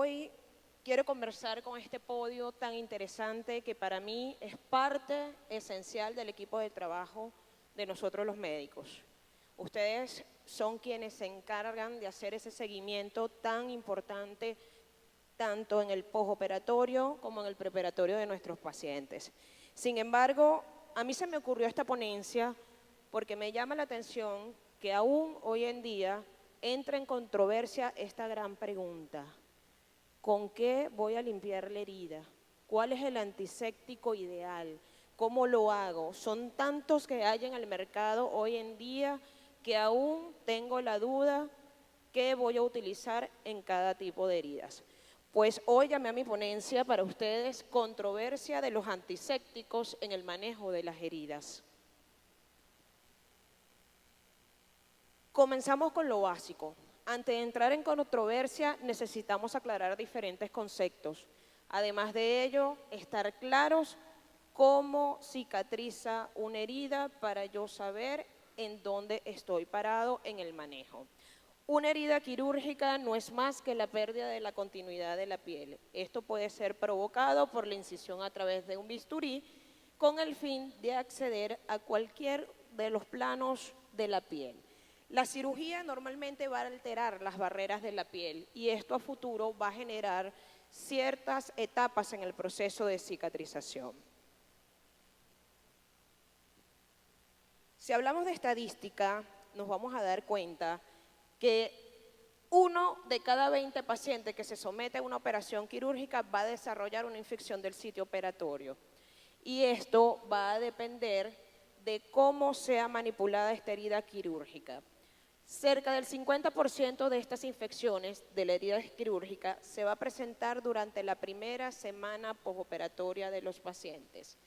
hoy quiero conversar con este podio tan interesante que para mí es parte esencial del equipo de trabajo de nosotros los médicos. Ustedes son quienes se encargan de hacer ese seguimiento tan importante tanto en el postoperatorio como en el preoperatorio de nuestros pacientes. Sin embargo, a mí se me ocurrió esta ponencia porque me llama la atención que aún hoy en día entra en controversia esta gran pregunta: ¿con qué voy a limpiar la herida? ¿Cuál es el antiséptico ideal? ¿Cómo lo hago? Son tantos que hay en el mercado hoy en día que aún tengo la duda qué voy a utilizar en cada tipo de heridas. Pues hoy llamé a mi ponencia para ustedes controversia de los antisépticos en el manejo de las heridas. Comenzamos con lo básico. Antes de entrar en controversia necesitamos aclarar diferentes conceptos. Además de ello, estar claros cómo cicatriza una herida para yo saber en dónde estoy parado en el manejo. Una herida quirúrgica no es más que la pérdida de la continuidad de la piel. Esto puede ser provocado por la incisión a través de un bisturí con el fin de acceder a cualquier de los planos de la piel. La cirugía normalmente va a alterar las barreras de la piel y esto a futuro va a generar ciertas etapas en el proceso de cicatrización. Si hablamos de estadística, nos vamos a dar cuenta que 1 de cada 20 pacientes que se somete a una operación quirúrgica va a desarrollar una infección del sitio operatorio. Y esto va a depender de cómo sea manipulada esta herida quirúrgica. Cerca del 50% de estas infecciones de la herida quirúrgica se va a presentar durante la primera semana postoperatoria de los pacientes.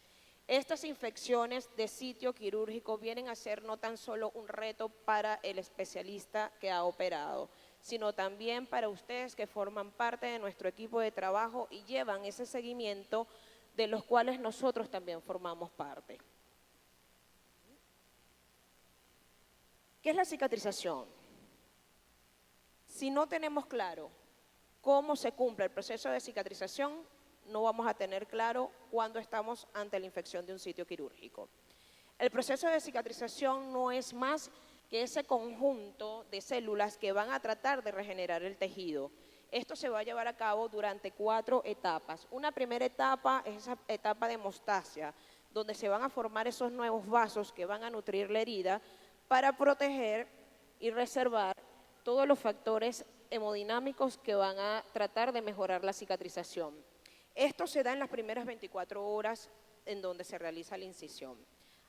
Estas infecciones de sitio quirúrgico vienen a ser no tan solo un reto para el especialista que ha operado, sino también para ustedes que forman parte de nuestro equipo de trabajo y llevan ese seguimiento de los cuales nosotros también formamos parte. ¿Qué es la cicatrización? Si no tenemos claro cómo se cumple el proceso de cicatrización, no vamos a tener claro cuándo estamos ante la infección de un sitio quirúrgico. El proceso de cicatrización no es más que ese conjunto de células que van a tratar de regenerar el tejido. Esto se va a llevar a cabo durante 4 etapas. Una primera etapa es esa etapa de hemostasia, donde se van a formar esos nuevos vasos que van a nutrir la herida para proteger y reservar todos los factores hemodinámicos que van a tratar de mejorar la cicatrización. Esto se da en las primeras 24 horas en donde se realiza la incisión.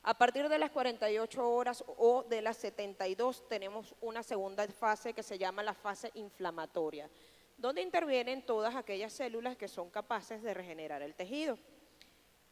A partir de las 48 horas o de las 72 tenemos una segunda fase que se llama la fase inflamatoria, donde intervienen todas aquellas células que son capaces de regenerar el tejido.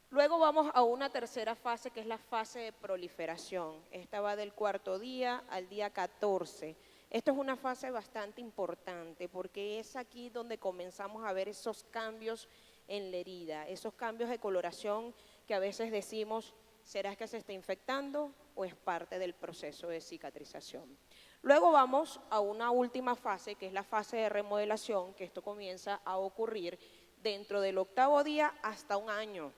Luego vamos a una tercera fase que es la fase de proliferación. Esta va del 4º día al día 14. Esto es una fase bastante importante porque es aquí donde comenzamos a ver esos cambios en la herida, esos cambios de coloración que a veces decimos, ¿será que se está infectando o es parte del proceso de cicatrización? Luego vamos a una última fase que es la fase de remodelación, que esto comienza a ocurrir dentro del 8º día hasta un año.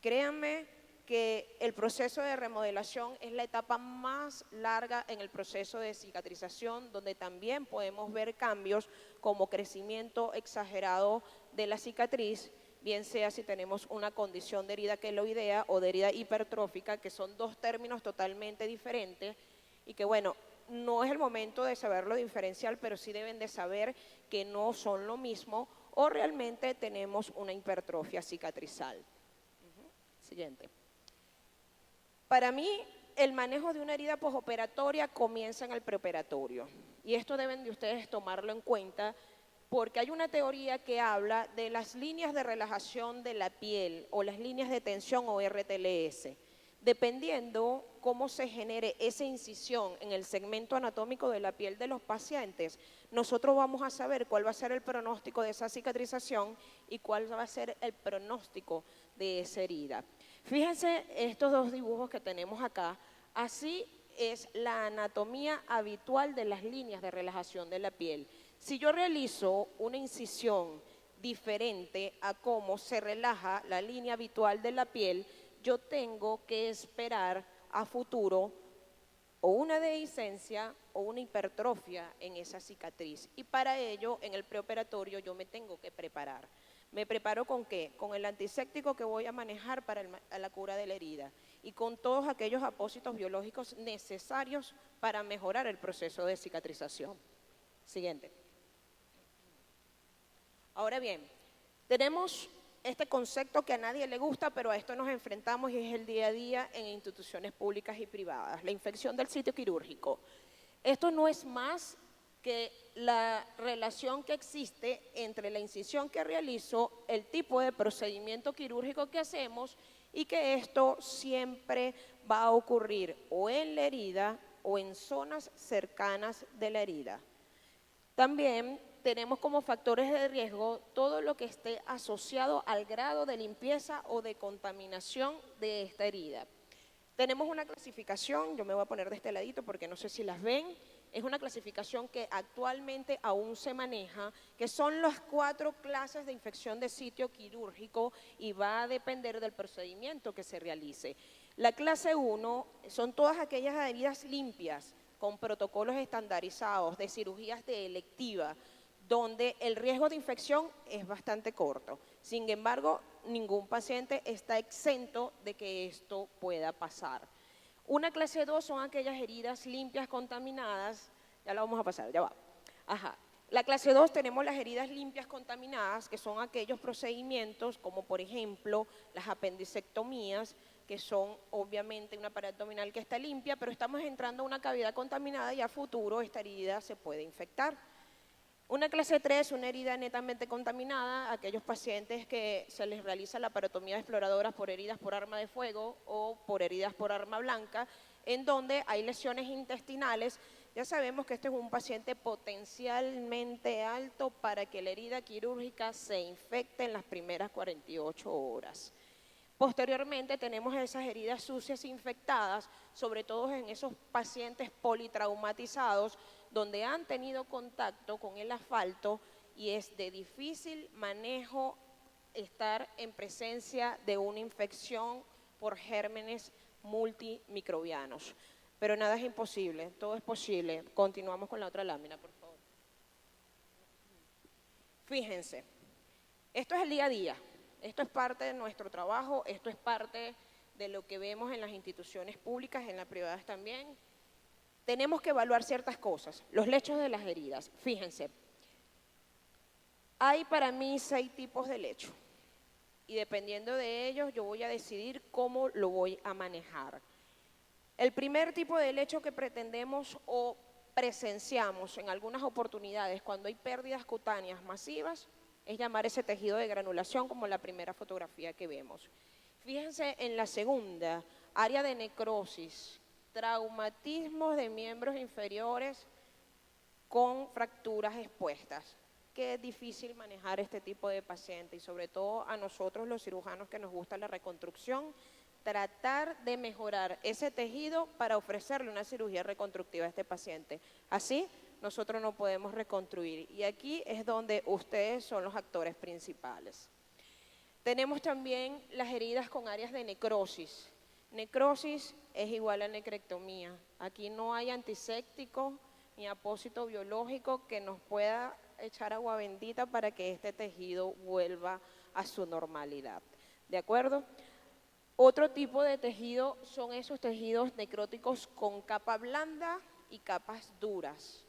Créanme que el proceso de remodelación es la etapa más larga en el proceso de cicatrización, donde también podemos ver cambios como crecimiento exagerado de la cicatriz, bien sea si tenemos una condición de herida queloidea o de herida hipertrófica, que son 2 términos totalmente diferentes y que bueno, no es el momento de saberlo diferenciar, pero sí deben de saber que no son lo mismo o realmente tenemos una hipertrofia cicatrizal. Siguiente. Para mí, el manejo de una herida postoperatoria comienza en el preoperatorio y esto deben de ustedes tomarlo en cuenta porque hay una teoría que habla de las líneas de relajación de la piel o las líneas de tensión o RTLS. Dependiendo cómo se genere esa incisión en el segmento anatómico de la piel de los pacientes, nosotros vamos a saber cuál va a ser el pronóstico de esa cicatrización y cuál va a ser el pronóstico de esa herida. Fíjense estos 2 dibujos que tenemos acá, así es la anatomía habitual de las líneas de relajación de la piel. Si yo realizo una incisión diferente a cómo se relaja la línea habitual de la piel, yo tengo que esperar a futuro o una dehiscencia o una hipertrofia en esa cicatriz. Y para ello, en el preoperatorio, yo me tengo que preparar. ¿Me preparo con qué? Con el antiséptico que voy a manejar para la cura de la herida y con todos aquellos apósitos biológicos necesarios para mejorar el proceso de cicatrización. Siguiente. Ahora bien, tenemos este concepto que a nadie le gusta, pero a esto nos enfrentamos y es el día a día en instituciones públicas y privadas, la infección del sitio quirúrgico. Esto no es más que la relación que existe entre la incisión que realizo, el tipo de procedimiento quirúrgico que hacemos y que esto siempre va a ocurrir o en la herida o en zonas cercanas de la herida. También tenemos como factores de riesgo todo lo que esté asociado al grado de limpieza o de contaminación de esta herida. Tenemos una clasificación, yo me voy a poner de este ladito porque no sé si las ven, es una clasificación que actualmente aún se maneja, que son las 4 clases de infección de sitio quirúrgico y va a depender del procedimiento que se realice. La clase 1 son todas aquellas heridas limpias, con protocolos estandarizados de cirugías de electiva, donde el riesgo de infección es bastante corto. Sin embargo, ningún paciente está exento de que esto pueda pasar. Una clase 2 son aquellas heridas limpias contaminadas, ya la vamos a pasar, ya va. Ajá. La clase 2 tenemos las heridas limpias contaminadas, que son aquellos procedimientos como por ejemplo las apendicectomías, que son obviamente una pared abdominal que está limpia, pero estamos entrando a una cavidad contaminada y a futuro esta herida se puede infectar. Una clase 3, una herida netamente contaminada, aquellos pacientes que se les realiza la laparotomía de exploradoras por heridas por arma de fuego o por heridas por arma blanca, en donde hay lesiones intestinales. Ya sabemos que este es un paciente potencialmente alto para que la herida quirúrgica se infecte en las primeras 48 horas. Posteriormente tenemos esas heridas sucias infectadas, sobre todo en esos pacientes politraumatizados donde han tenido contacto con el asfalto y es de difícil manejo estar en presencia de una infección por gérmenes multimicrobianos. Pero nada es imposible, todo es posible. Continuamos con la otra lámina, por favor. Fíjense, esto es el día a día. Esto es parte de nuestro trabajo, esto es parte de lo que vemos en las instituciones públicas, en las privadas también. Tenemos que evaluar ciertas cosas, los lechos de las heridas. Fíjense, hay para mí 6 tipos de lecho y dependiendo de ellos yo voy a decidir cómo lo voy a manejar. El primer tipo de lecho que pretendemos o presenciamos en algunas oportunidades cuando hay pérdidas cutáneas masivas es llamar ese tejido de granulación como la primera fotografía que vemos. Fíjense en la segunda, área de necrosis, traumatismos de miembros inferiores con fracturas expuestas. Qué difícil manejar este tipo de paciente y sobre todo a nosotros los cirujanos que nos gusta la reconstrucción, tratar de mejorar ese tejido para ofrecerle una cirugía reconstructiva a este paciente. Así nosotros no podemos reconstruir y aquí es donde ustedes son los actores principales. Tenemos también las heridas con áreas de necrosis. Necrosis es igual a necrectomía. Aquí no hay antiséptico ni apósito biológico que nos pueda echar agua bendita para que este tejido vuelva a su normalidad. ¿De acuerdo? Otro tipo de tejido son esos tejidos necróticos con capa blanda y capas duras.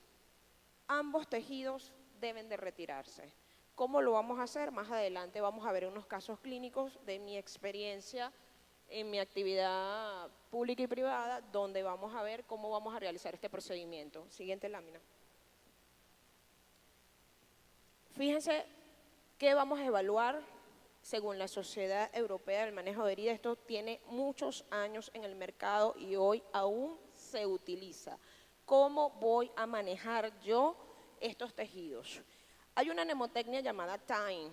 Ambos tejidos deben de retirarse. ¿Cómo lo vamos a hacer? Más adelante vamos a ver unos casos clínicos de mi experiencia en mi actividad pública y privada, donde vamos a ver cómo vamos a realizar este procedimiento. Siguiente lámina. Fíjense qué vamos a evaluar según la Sociedad Europea del Manejo de Heridas. Esto tiene muchos años en el mercado y hoy aún se utiliza. ¿Cómo voy a manejar yo estos tejidos? Hay una mnemotecnia llamada TIME.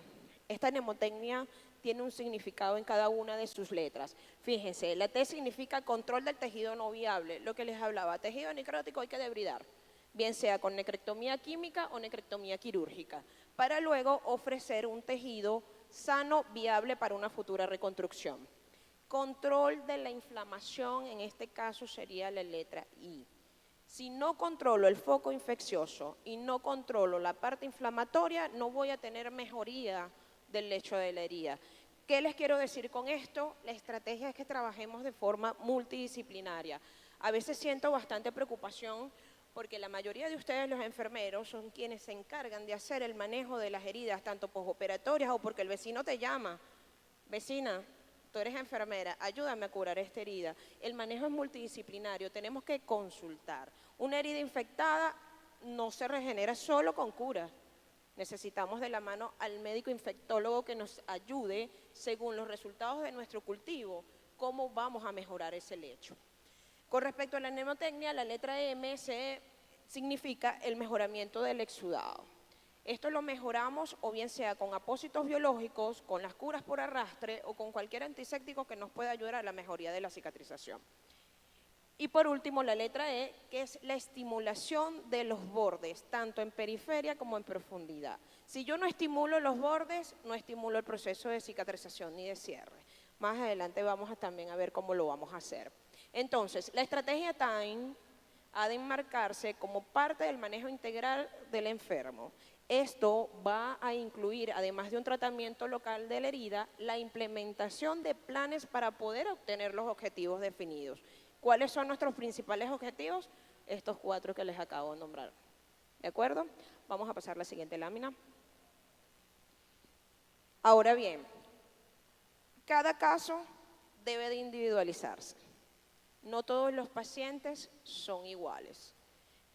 Esta mnemotecnia tiene un significado en cada una de sus letras. Fíjense, la T significa control del tejido no viable, lo que les hablaba, tejido necrótico hay que debridar. bien sea con necrectomía química o necrectomía quirúrgica, para luego ofrecer un tejido sano, viable para una futura reconstrucción. Control de la inflamación, en este caso sería la letra I. Si no controlo el foco infeccioso y no controlo la parte inflamatoria, no voy a tener mejoría del lecho de la herida. ¿Qué les quiero decir con esto? La estrategia es que trabajemos de forma multidisciplinaria. A veces siento bastante preocupación porque la mayoría de ustedes, los enfermeros, son quienes se encargan de hacer el manejo de las heridas, tanto posoperatorias o porque el vecino te llama, vecina, tú eres enfermera, ayúdame a curar esta herida. El manejo es multidisciplinario, tenemos que consultar. Una herida infectada no se regenera solo con cura. Necesitamos de la mano al médico infectólogo que nos ayude, según los resultados de nuestro cultivo, cómo vamos a mejorar ese lecho. Con respecto a la mnemotecnia, la letra M significa el mejoramiento del exudado. Esto lo mejoramos o bien sea con apósitos biológicos, con las curas por arrastre o con cualquier antiséptico que nos pueda ayudar a la mejoría de la cicatrización. Y por último, la letra E, que es la estimulación de los bordes, tanto en periferia como en profundidad. Si yo no estimulo los bordes, no estimulo el proceso de cicatrización ni de cierre. Más adelante vamos también a ver cómo lo vamos a hacer. Entonces, la estrategia TIME ha de enmarcarse como parte del manejo integral del enfermo. Esto va a incluir, además de un tratamiento local de la herida, la implementación de planes para poder obtener los objetivos definidos. ¿Cuáles son nuestros principales objetivos? Estos 4 que les acabo de nombrar. ¿De acuerdo? Vamos a pasar a la siguiente lámina. Ahora bien, cada caso debe de individualizarse. No todos los pacientes son iguales.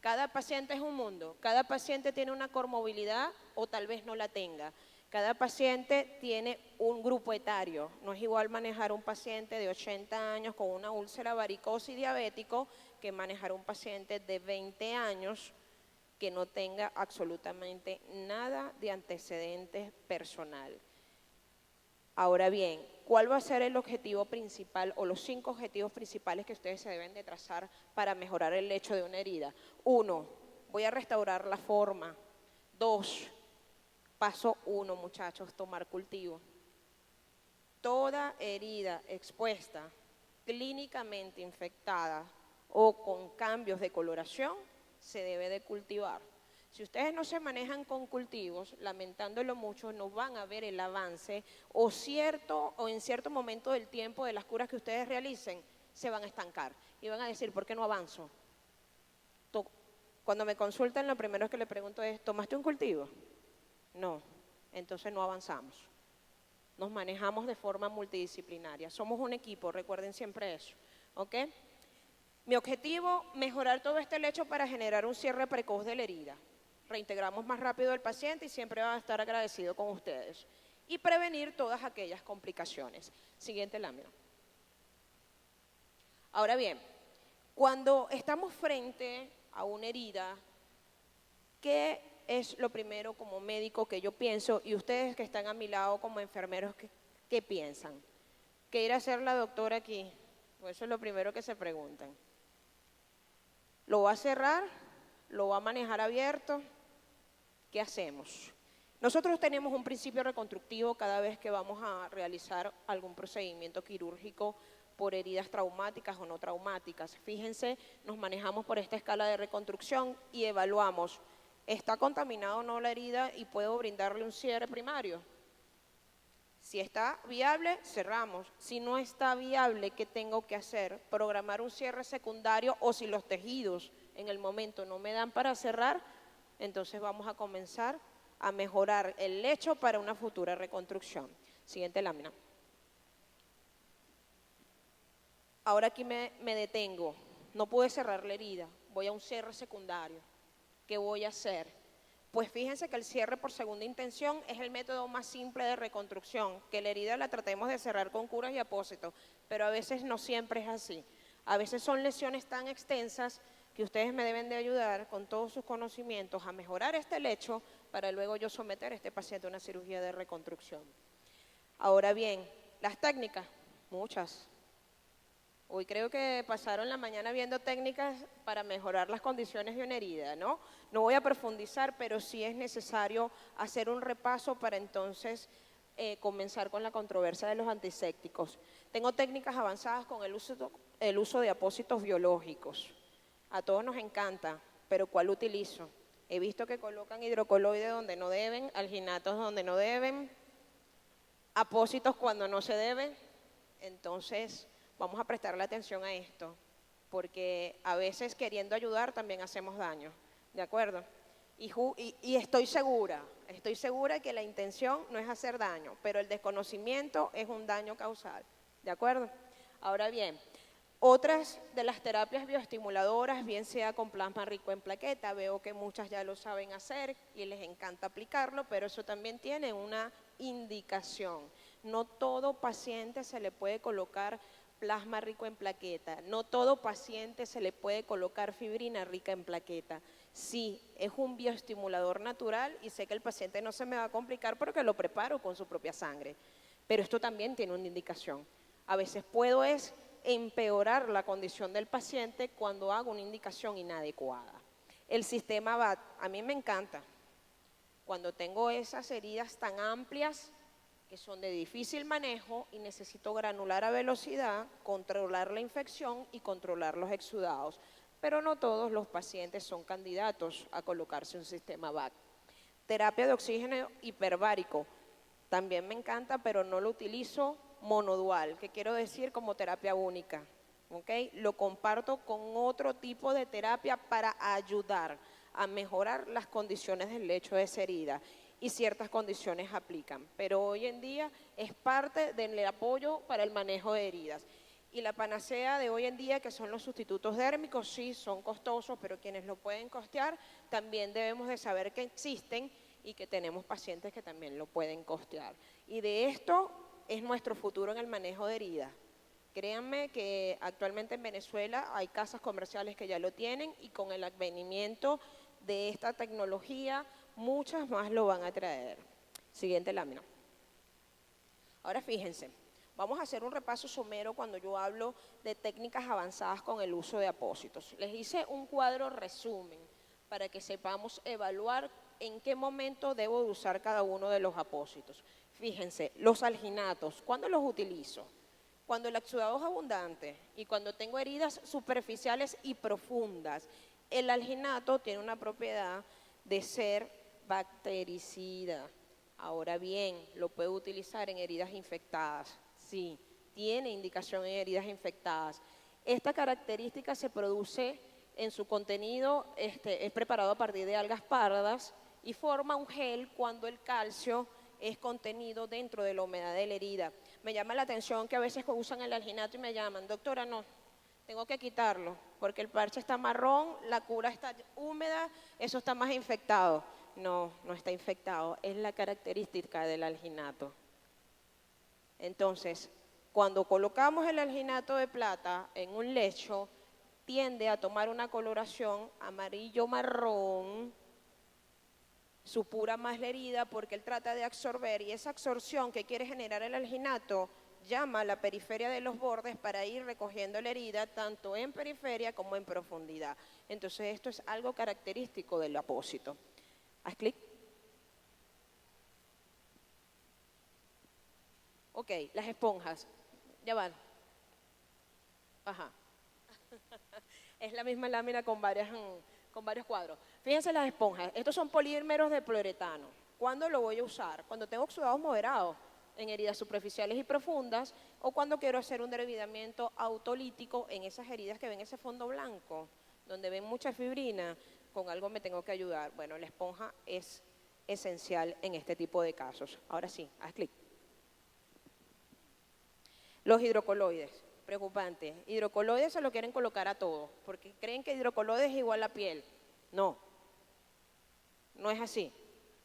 Cada paciente es un mundo, cada paciente tiene una comorbilidad o tal vez no la tenga. Cada paciente tiene un grupo etario. No es igual manejar un paciente de 80 años con una úlcera varicosa y diabético que manejar un paciente de 20 años que no tenga absolutamente nada de antecedentes personal. Ahora bien, ¿cuál va a ser el objetivo principal o los 5 objetivos principales que ustedes se deben de trazar para mejorar el lecho de una herida? 1, voy a restaurar la forma. 2, paso 1, muchachos, tomar cultivo. Toda herida expuesta, clínicamente infectada o con cambios de coloración, se debe de cultivar. Si ustedes no se manejan con cultivos, lamentándolo mucho, no van a ver el avance o en cierto momento del tiempo de las curas que ustedes realicen, se van a estancar y van a decir, ¿por qué no avanzo? Cuando me consultan, lo primero que le pregunto es, ¿tomaste un cultivo? No, entonces no avanzamos. Nos manejamos de forma multidisciplinaria. Somos un equipo, recuerden siempre eso, ¿ok? Mi objetivo, mejorar todo este lecho para generar un cierre precoz de la herida. Reintegramos más rápido al paciente y siempre va a estar agradecido con ustedes. Y prevenir todas aquellas complicaciones. Siguiente lámina. Ahora bien, cuando estamos frente a una herida, ¿qué es lo primero como médico que yo pienso? Y ustedes que están a mi lado como enfermeros, ¿qué piensan? ¿Qué irá a hacer la doctora aquí? Pues eso es lo primero que se preguntan. ¿Lo va a cerrar? ¿Lo va a manejar abierto? ¿Qué hacemos? Nosotros tenemos un principio reconstructivo cada vez que vamos a realizar algún procedimiento quirúrgico por heridas traumáticas o no traumáticas. Fíjense, nos manejamos por esta escala de reconstrucción y evaluamos, ¿está contaminada o no la herida y puedo brindarle un cierre primario? Si está viable, cerramos. Si no está viable, ¿qué tengo que hacer? Programar un cierre secundario o si los tejidos en el momento no me dan para cerrar, entonces vamos a comenzar a mejorar el lecho para una futura reconstrucción. Siguiente lámina. Ahora aquí me detengo. No pude cerrar la herida. Voy a un cierre secundario. ¿Qué voy a hacer? Pues fíjense que el cierre por segunda intención es el método más simple de reconstrucción, que la herida la tratemos de cerrar con curas y apósitos, pero a veces no siempre es así. A veces son lesiones tan extensas que ustedes me deben de ayudar con todos sus conocimientos a mejorar este lecho para luego yo someter a este paciente a una cirugía de reconstrucción. Ahora bien, las técnicas, muchas. Hoy creo que pasaron la mañana viendo técnicas para mejorar las condiciones de una herida, ¿no? No voy a profundizar, pero sí es necesario hacer un repaso para entonces comenzar con la controversia de los antisépticos. Tengo técnicas avanzadas con el uso de apósitos biológicos. A todos nos encanta, pero ¿cuál utilizo? He visto que colocan hidrocoloides donde no deben, alginatos donde no deben, apósitos cuando no se debe. Entonces, vamos a prestarle atención a esto, porque a veces queriendo ayudar también hacemos daño, ¿de acuerdo? Y estoy segura que la intención no es hacer daño, pero el desconocimiento es un daño causal, ¿de acuerdo? Ahora bien, otras de las terapias bioestimuladoras, bien sea con plasma rico en plaqueta, veo que muchas ya lo saben hacer y les encanta aplicarlo, pero eso también tiene una indicación. No todo paciente se le puede colocar plasma rico en plaqueta, no todo paciente se le puede colocar fibrina rica en plaqueta. Sí, es un bioestimulador natural y sé que el paciente no se me va a complicar porque lo preparo con su propia sangre, pero esto también tiene una indicación. A veces puedo empeorar la condición del paciente cuando hago una indicación inadecuada. El sistema BAT, a mí me encanta. Cuando tengo esas heridas tan amplias que son de difícil manejo y necesito granular a velocidad, controlar la infección y controlar los exudados. Pero no todos los pacientes son candidatos a colocarse un sistema BAT. Terapia de oxígeno hiperbárico, también me encanta, pero no lo utilizo monodual, que quiero decir como terapia única. ¿Okay? Lo comparto con otro tipo de terapia para ayudar a mejorar las condiciones del lecho de esa herida y ciertas condiciones aplican, pero hoy en día es parte del apoyo para el manejo de heridas. Y la panacea de hoy en día, que son los sustitutos dérmicos, sí, son costosos, pero quienes lo pueden costear, también debemos de saber que existen y que tenemos pacientes que también lo pueden costear. Y de esto es nuestro futuro en el manejo de heridas. Créanme que actualmente en Venezuela hay casas comerciales que ya lo tienen y con el advenimiento de esta tecnología, muchas más lo van a traer. Siguiente lámina. Ahora fíjense, vamos a hacer un repaso somero cuando yo hablo de técnicas avanzadas con el uso de apósitos. Les hice un cuadro resumen para que sepamos evaluar en qué momento debo de usar cada uno de los apósitos. Fíjense, los alginatos, ¿cuándo los utilizo? Cuando el exudado es abundante y cuando tengo heridas superficiales y profundas. El alginato tiene una propiedad de ser bactericida. Ahora bien, lo puedo utilizar en heridas infectadas. Sí, tiene indicación en heridas infectadas. Esta característica se produce en su contenido, es preparado a partir de algas pardas y forma un gel cuando el calcio es contenido dentro de la humedad de la herida. Me llama la atención que a veces usan el alginato y me llaman, doctora, no, tengo que quitarlo porque el parche está marrón, la cura está húmeda, eso está más infectado. No, no está infectado, es la característica del alginato. Entonces, cuando colocamos el alginato de plata en un lecho, tiende a tomar una coloración amarillo-marrón, supura más la herida porque él trata de absorber y esa absorción que quiere generar el alginato llama a la periferia de los bordes para ir recogiendo la herida tanto en periferia como en profundidad. Entonces esto es algo característico del apósito. Haz clic. Ok, las esponjas. Ya van. Ajá. Es la misma lámina con varios cuadros. Fíjense las esponjas. Estos son polímeros de poliuretano. ¿Cuándo lo voy a usar? Cuando tengo exudados moderados en heridas superficiales y profundas o cuando quiero hacer un derivamiento autolítico en esas heridas que ven ese fondo blanco, donde ven mucha fibrina, con algo me tengo que ayudar. Bueno, la esponja es esencial en este tipo de casos. Ahora sí, haz clic. Los hidrocoloides, preocupante. Hidrocoloides se lo quieren colocar a todo, porque creen que hidrocoloides es igual a piel. No, no es así.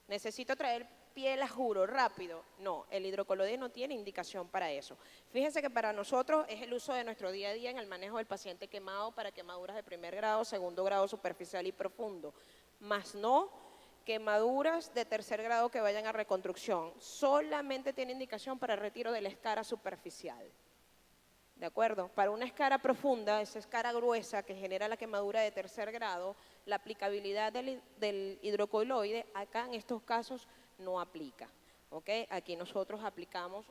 Necesito traer piel a juro, rápido. No, el hidrocoloide no tiene indicación para eso. Fíjense que para nosotros es el uso de nuestro día a día en el manejo del paciente quemado para quemaduras de primer grado, segundo grado superficial y profundo, más no quemaduras de tercer grado que vayan a reconstrucción. Solamente tiene indicación para retiro de la escara superficial. ¿De acuerdo? Para una escara profunda, esa escara gruesa que genera la quemadura de tercer grado, la aplicabilidad del hidrocoloide acá en estos casos no aplica. ¿Ok? Aquí nosotros aplicamos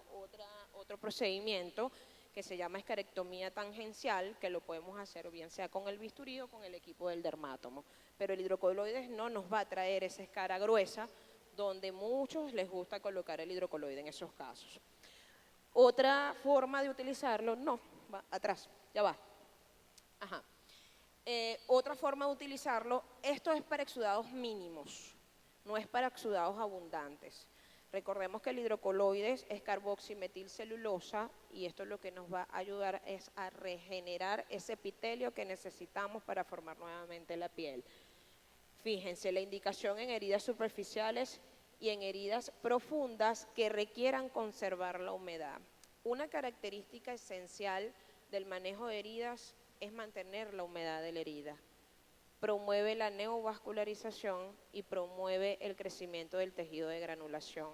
otro procedimiento que se llama escarectomía tangencial, que lo podemos hacer bien sea con el bisturí o con el equipo del dermátomo. Pero el hidrocoloide no nos va a traer esa escara gruesa, donde muchos les gusta colocar el hidrocoloide en esos casos. Otra forma de utilizarlo, no, va atrás, ya va. Ajá. Otra forma de utilizarlo, esto es para exudados mínimos, no es para exudados abundantes. Recordemos que el hidrocoloide es carboximetilcelulosa y esto lo que nos va a ayudar es a regenerar ese epitelio que necesitamos para formar nuevamente la piel. Fíjense, la indicación en heridas superficiales y en heridas profundas que requieran conservar la humedad. Una característica esencial del manejo de heridas es mantener la humedad de la herida. Promueve la neovascularización y promueve el crecimiento del tejido de granulación.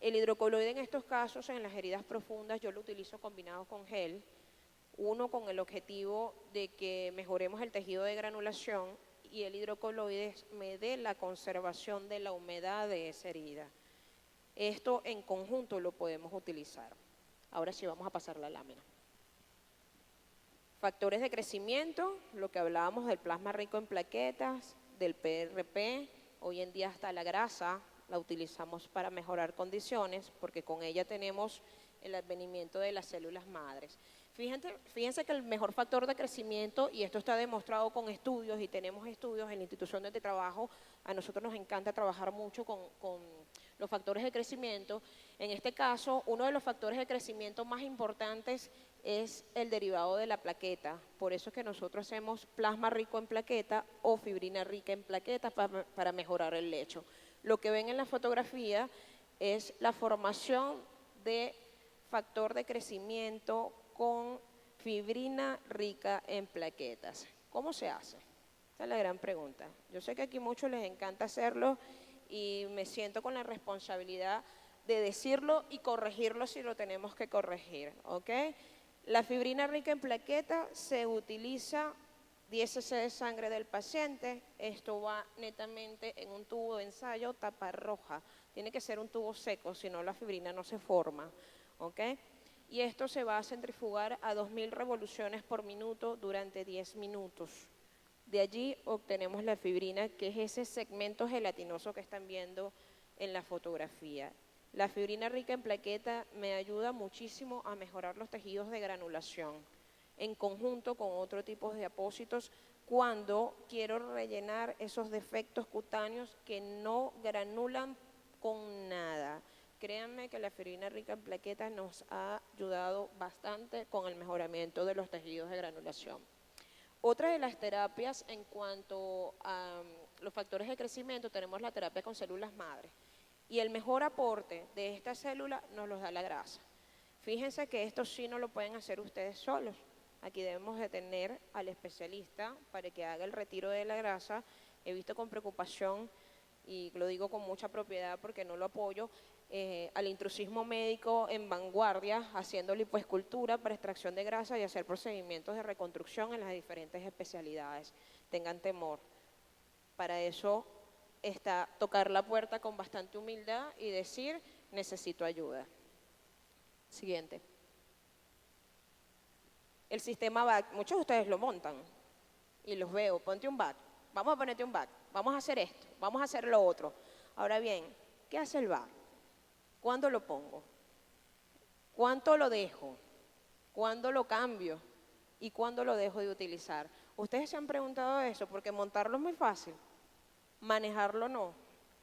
El hidrocoloide en estos casos, en las heridas profundas, yo lo utilizo combinado con gel, uno con el objetivo de que mejoremos el tejido de granulación y el hidrocoloide me dé la conservación de la humedad de esa herida. Esto en conjunto lo podemos utilizar. Ahora sí vamos a pasar la lámina. Factores de crecimiento, lo que hablábamos del plasma rico en plaquetas, del PRP, hoy en día hasta la grasa la utilizamos para mejorar condiciones porque con ella tenemos el advenimiento de las células madres. Fíjense que el mejor factor de crecimiento, y esto está demostrado con estudios y tenemos estudios en la institución donde trabajo, a nosotros nos encanta trabajar mucho con los factores de crecimiento. En este caso, uno de los factores de crecimiento más importantes es el derivado de la plaqueta. Por eso es que nosotros hacemos plasma rico en plaqueta o fibrina rica en plaqueta para mejorar el lecho. Lo que ven en la fotografía es la formación de factor de crecimiento con fibrina rica en plaquetas. ¿Cómo se hace? Esa es la gran pregunta. Yo sé que aquí a muchos les encanta hacerlo y me siento con la responsabilidad de decirlo y corregirlo si lo tenemos que corregir, ¿ok? La fibrina rica en plaquetas se utiliza 10 cc de sangre del paciente, esto va netamente en un tubo de ensayo tapa roja, tiene que ser un tubo seco, si no la fibrina no se forma, ¿ok? Y esto se va a centrifugar a 2000 revoluciones por minuto durante 10 minutos. De allí obtenemos la fibrina, que es ese segmento gelatinoso que están viendo en la fotografía. La fibrina rica en plaqueta me ayuda muchísimo a mejorar los tejidos de granulación, en conjunto con otro tipo de apósitos, cuando quiero rellenar esos defectos cutáneos que no granulan con nada. Créanme que la fibrina rica en plaquetas nos ha ayudado bastante con el mejoramiento de los tejidos de granulación. Otra de las terapias en cuanto a los factores de crecimiento, tenemos la terapia con células madre. Y el mejor aporte de esta célula nos los da la grasa. Fíjense que esto sí no lo pueden hacer ustedes solos. Aquí debemos de tener al especialista para que haga el retiro de la grasa. He visto con preocupación, y lo digo con mucha propiedad porque no lo apoyo, al intrusismo médico en vanguardia, haciendo lipoescultura para extracción de grasa y hacer procedimientos de reconstrucción en las diferentes especialidades. Tengan temor. Para eso está tocar la puerta con bastante humildad y decir, necesito ayuda. Siguiente. El sistema BAC, muchos de ustedes lo montan y los veo, ponte un BAC, vamos a ponerte un BAC, vamos a hacer esto, vamos a hacer lo otro. Ahora bien, ¿qué hace el BAC? ¿Cuándo lo pongo? ¿Cuánto lo dejo? ¿Cuándo lo cambio? ¿Y cuándo lo dejo de utilizar? Ustedes se han preguntado eso porque montarlo es muy fácil, manejarlo no.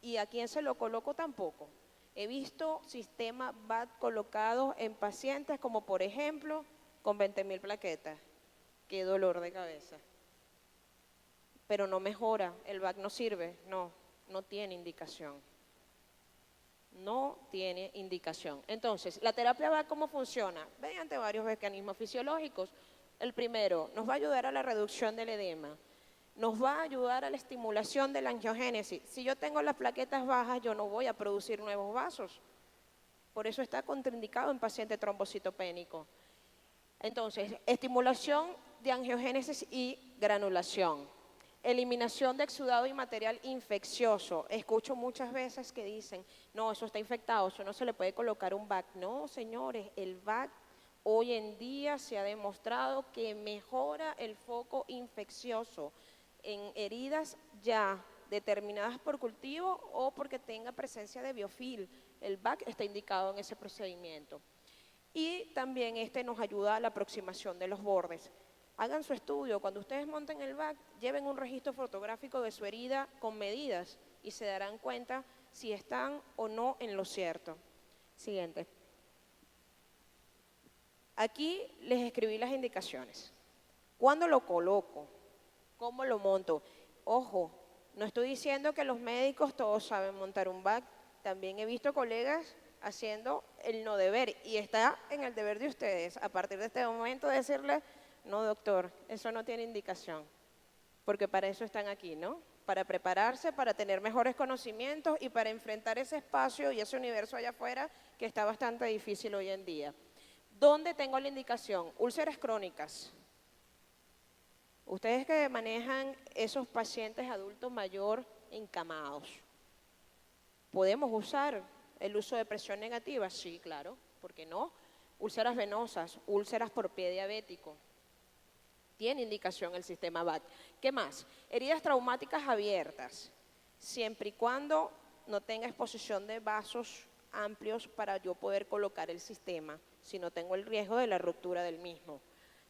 ¿Y a quién se lo coloco tampoco? He visto sistemas BAC colocados en pacientes como por ejemplo con 20.000 plaquetas. Qué dolor de cabeza. Pero no mejora, el BAC no sirve, no tiene indicación. No tiene indicación. Entonces, la terapia BAC, ¿cómo funciona? Mediante varios mecanismos fisiológicos. El primero, nos va a ayudar a la reducción del edema. Nos va a ayudar a la estimulación de la angiogénesis. Si yo tengo las plaquetas bajas, yo no voy a producir nuevos vasos. Por eso está contraindicado en paciente trombocitopénico. Entonces, estimulación de angiogénesis y granulación. Eliminación de exudado y material infeccioso. Escucho muchas veces que dicen, no, eso está infectado, eso no se le puede colocar un VAC. No, señores, el VAC hoy en día se ha demostrado que mejora el foco infeccioso en heridas ya determinadas por cultivo o porque tenga presencia de biofil. El VAC está indicado en ese procedimiento. Y también nos ayuda a la aproximación de los bordes. Hagan su estudio, cuando ustedes monten el VAC, lleven un registro fotográfico de su herida con medidas y se darán cuenta si están o no en lo cierto. Siguiente. Aquí les escribí las indicaciones. ¿Cuándo lo coloco? ¿Cómo lo monto? Ojo, no estoy diciendo que los médicos todos saben montar un VAC. También he visto colegas haciendo el no deber y está en el deber de ustedes a partir de este momento decirle, no doctor, eso no tiene indicación, porque para eso están aquí, ¿no? Para prepararse, para tener mejores conocimientos y para enfrentar ese espacio y ese universo allá afuera que está bastante difícil hoy en día. ¿Dónde tengo la indicación? Úlceras crónicas. Ustedes que manejan esos pacientes adultos mayor encamados, ¿podemos usar el uso de presión negativa? Sí, claro, ¿por qué no? Úlceras venosas, úlceras por pie diabético. Tiene indicación el sistema VAC. ¿Qué más? Heridas traumáticas abiertas, siempre y cuando no tenga exposición de vasos amplios para yo poder colocar el sistema, si no tengo el riesgo de la ruptura del mismo.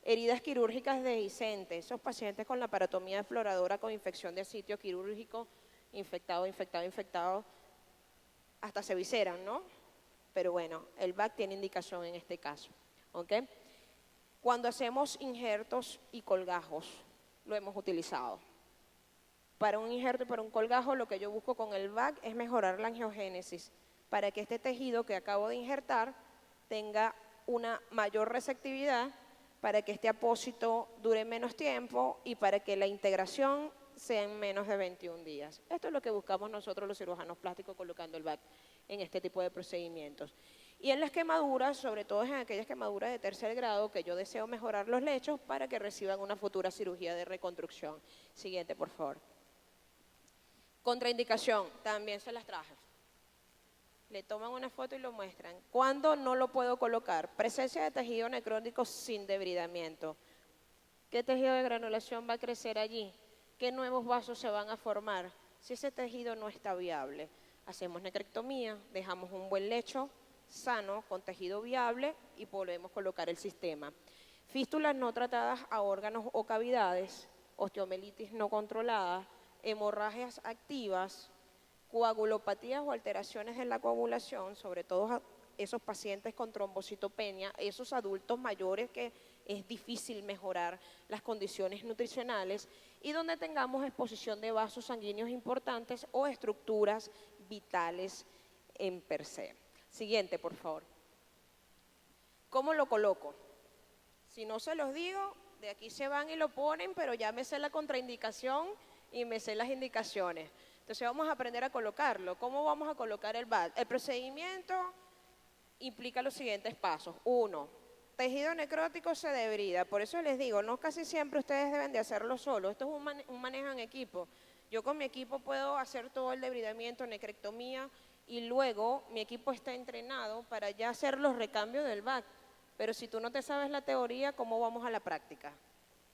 Heridas quirúrgicas dehiscentes, esos pacientes con la paratomía exploradora con infección de sitio quirúrgico, infectado, hasta se visceran, ¿no? Pero bueno, el VAC tiene indicación en este caso, ¿ok? Cuando hacemos injertos y colgajos, lo hemos utilizado. Para un injerto y para un colgajo, lo que yo busco con el VAC es mejorar la angiogénesis, para que este tejido que acabo de injertar tenga una mayor receptividad, para que este apósito dure menos tiempo y para que la integración sea en menos de 21 días. Esto es lo que buscamos nosotros los cirujanos plásticos colocando el VAC en este tipo de procedimientos. Y en las quemaduras, sobre todo en aquellas quemaduras de tercer grado, que yo deseo mejorar los lechos para que reciban una futura cirugía de reconstrucción. Siguiente, por favor. Contraindicación, también se las traje. Le toman una foto y lo muestran. ¿Cuándo no lo puedo colocar? Presencia de tejido necrótico sin debridamiento. ¿Qué tejido de granulación va a crecer allí? ¿Qué nuevos vasos se van a formar? Si ese tejido no está viable, hacemos necrectomía, dejamos un buen lecho sano con tejido viable y podemos colocar el sistema. Fístulas no tratadas a órganos o cavidades, osteomelitis no controlada, hemorragias activas, coagulopatías o alteraciones en la coagulación, sobre todo esos pacientes con trombocitopenia, esos adultos mayores que es difícil mejorar las condiciones nutricionales y donde tengamos exposición de vasos sanguíneos importantes o estructuras vitales en per se. Siguiente, por favor. ¿Cómo lo coloco? Si no se los digo, de aquí se van y lo ponen, pero ya me sé la contraindicación y me sé las indicaciones. Entonces vamos a aprender a colocarlo. ¿Cómo vamos a colocar el VAC? El procedimiento implica los siguientes pasos. 1. Tejido necrótico se debrida. Por eso les digo, no casi siempre ustedes deben de hacerlo solo. Esto es un manejo en equipo. Yo con mi equipo puedo hacer todo el debridamiento, necrectomía, y luego mi equipo está entrenado para ya hacer los recambios del VAC. Pero si tú no te sabes la teoría, ¿cómo vamos a la práctica?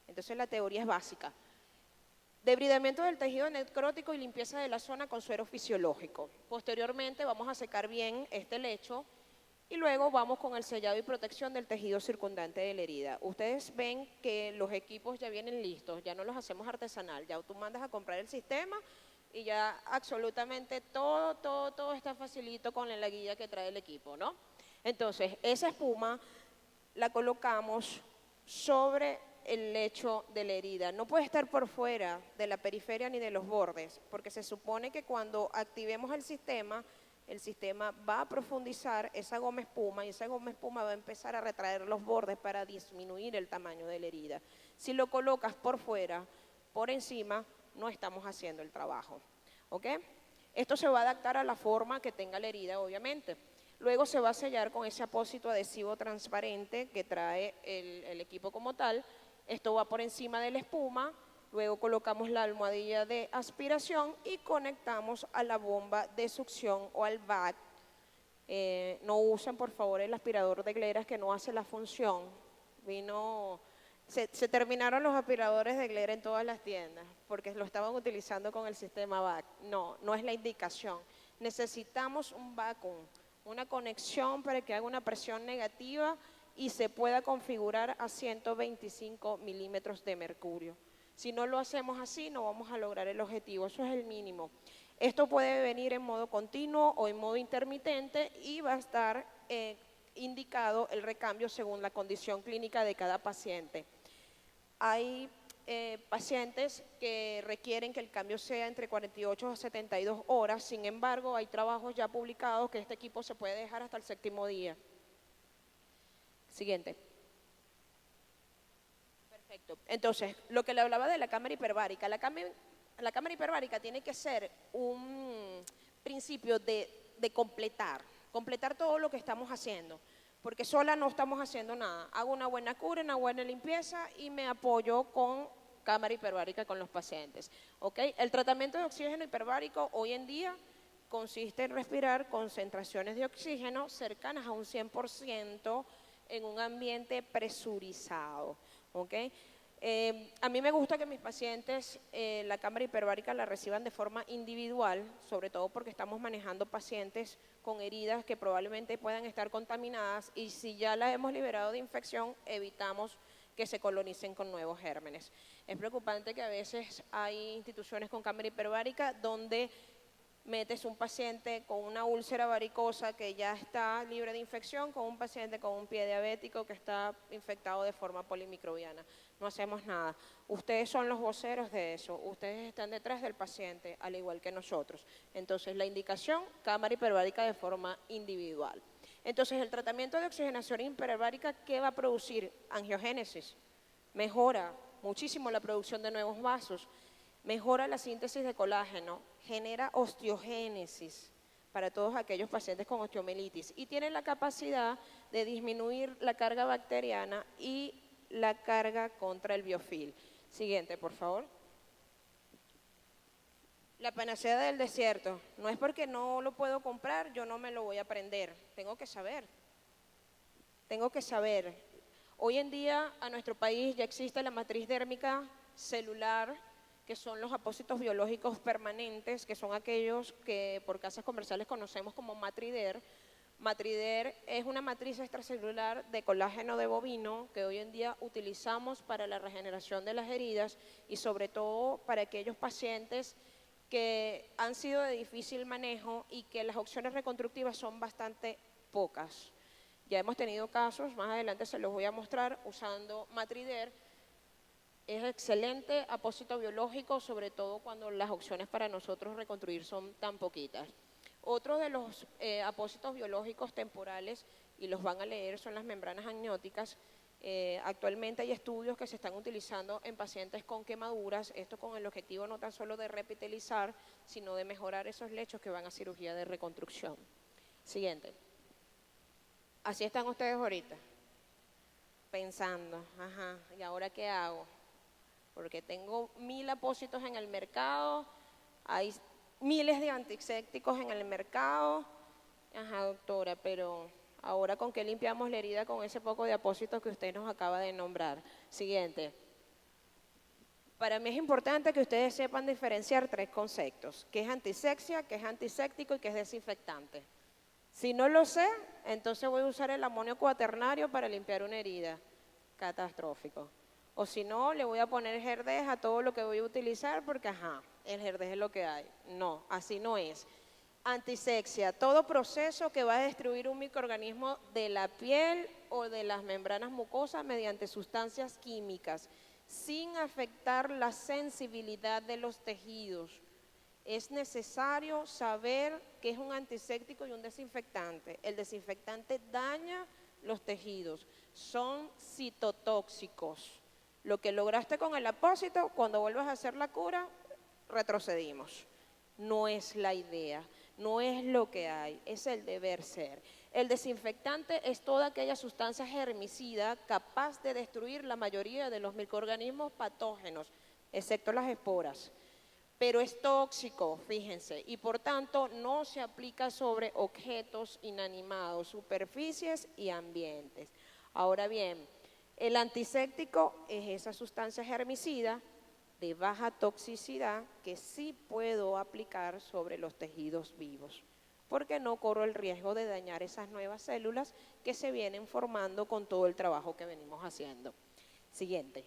Entonces la teoría es básica. Debridamiento del tejido necrótico y limpieza de la zona con suero fisiológico. Posteriormente vamos a secar bien este lecho y luego vamos con el sellado y protección del tejido circundante de la herida. Ustedes ven que los equipos ya vienen listos, ya no los hacemos artesanal, ya tú mandas a comprar el sistema y ya absolutamente todo está facilito con la guía que trae el equipo, ¿no? Entonces, esa espuma la colocamos sobre el lecho de la herida. No puede estar por fuera de la periferia ni de los bordes, porque se supone que cuando activemos el sistema va a profundizar esa goma espuma y esa goma espuma va a empezar a retraer los bordes para disminuir el tamaño de la herida. Si lo colocas por fuera, por encima, no estamos haciendo el trabajo. ¿Ok? Esto se va a adaptar a la forma que tenga la herida, obviamente. Luego se va a sellar con ese apósito adhesivo transparente que trae el equipo como tal. Esto va por encima de la espuma. Luego colocamos la almohadilla de aspiración y conectamos a la bomba de succión o al vac. No usen por favor el aspirador de Gleras que no hace la función. Se terminaron los aspiradores de Glera en todas las tiendas porque lo estaban utilizando con el sistema vac. No, no es la indicación. Necesitamos un vacuum, una conexión para que haga una presión negativa y se pueda configurar a 125 milímetros de mercurio. Si no lo hacemos así, no vamos a lograr el objetivo, eso es el mínimo. Esto puede venir en modo continuo o en modo intermitente y va a estar indicado el recambio según la condición clínica de cada paciente. Hay pacientes que requieren que el cambio sea entre 48 a 72 horas, sin embargo, hay trabajos ya publicados que este equipo se puede dejar hasta el 7º día. Siguiente. Perfecto. Entonces, lo que le hablaba de la cámara hiperbárica, la cámara hiperbárica tiene que ser un principio de completar todo lo que estamos haciendo, porque sola no estamos haciendo nada. Hago una buena cura, una buena limpieza y me apoyo con cámara hiperbárica con los pacientes. ¿Okay? El tratamiento de oxígeno hiperbárico hoy en día consiste en respirar concentraciones de oxígeno cercanas a un 100% en un ambiente presurizado. ¿Okay? A mí me gusta que mis pacientes la cámara hiperbárica la reciban de forma individual, sobre todo porque estamos manejando pacientes con heridas que probablemente puedan estar contaminadas y si ya las hemos liberado de infección, evitamos que se colonicen con nuevos gérmenes. Es preocupante que a veces hay instituciones con cámara hiperbárica donde metes un paciente con una úlcera varicosa que ya está libre de infección con un paciente con un pie diabético que está infectado de forma polimicrobiana. No hacemos nada. Ustedes son los voceros de eso. Ustedes están detrás del paciente, al igual que nosotros. Entonces, la indicación, cámara hiperbárica de forma individual. Entonces, el tratamiento de oxigenación hiperbárica, ¿qué va a producir? Angiogénesis. Mejora muchísimo la producción de nuevos vasos. Mejora la síntesis de colágeno, genera osteogénesis para todos aquellos pacientes con osteomielitis y tiene la capacidad de disminuir la carga bacteriana y la carga contra el biofil. Siguiente, por favor. La panacea del desierto. No es porque no lo puedo comprar, yo no me lo voy a aprender. Tengo que saber. Tengo que saber. Hoy en día a nuestro país ya existe la matriz dérmica celular, que son los apósitos biológicos permanentes, que son aquellos que por casas comerciales conocemos como Matrider. Matrider es una matriz extracelular de colágeno de bovino que hoy en día utilizamos para la regeneración de las heridas y sobre todo para aquellos pacientes que han sido de difícil manejo y que las opciones reconstructivas son bastante pocas. Ya hemos tenido casos, más adelante se los voy a mostrar, usando Matrider. Es excelente apósito biológico, sobre todo cuando las opciones para nosotros reconstruir son tan poquitas. Otro de los apósitos biológicos temporales, y los van a leer, son las membranas amnióticas. Actualmente hay estudios que se están utilizando en pacientes con quemaduras, esto con el objetivo no tan solo de repitelizar, sino de mejorar esos lechos que van a cirugía de reconstrucción. Siguiente. Así están ustedes ahorita, pensando, ajá, ¿y ahora qué hago? Porque tengo 1000 apósitos en el mercado, hay miles de antisépticos en el mercado. Ajá, doctora, pero ahora ¿con qué limpiamos la herida con ese poco de apósitos que usted nos acaba de nombrar? Siguiente. Para mí es importante que ustedes sepan diferenciar 3 conceptos, que es antisepsia, que es antiséptico y que es desinfectante. Si no lo sé, entonces voy a usar el amonio cuaternario para limpiar una herida. Catastrófico. O si no, le voy a poner Herdez a todo lo que voy a utilizar porque, ajá, el Herdez es lo que hay. No, así no es. Antisepsia, todo proceso que va a destruir un microorganismo de la piel o de las membranas mucosas mediante sustancias químicas, sin afectar la sensibilidad de los tejidos. Es necesario saber qué es un antiséptico y un desinfectante. El desinfectante daña los tejidos, son citotóxicos. Lo que lograste con el apósito, cuando vuelvas a hacer la cura, retrocedimos. No es la idea. no es lo que hay, es el deber ser. El desinfectante es toda aquella sustancia germicida capaz de destruir la mayoría de los microorganismos patógenos, excepto las esporas. Pero es tóxico, fíjense, y por tanto no se aplica sobre objetos inanimados, superficies y ambientes. Ahora bien, el antiséptico es esa sustancia germicida de baja toxicidad que sí puedo aplicar sobre los tejidos vivos, porque no corro el riesgo de dañar esas nuevas células que se vienen formando con todo el trabajo que venimos haciendo. Siguiente.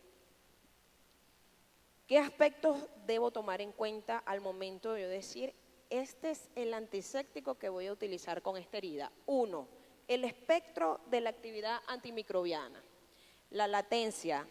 ¿Qué aspectos debo tomar en cuenta al momento de yo decir, este es el antiséptico que voy a utilizar con esta herida? 1. El espectro de la actividad antimicrobiana, la latencia,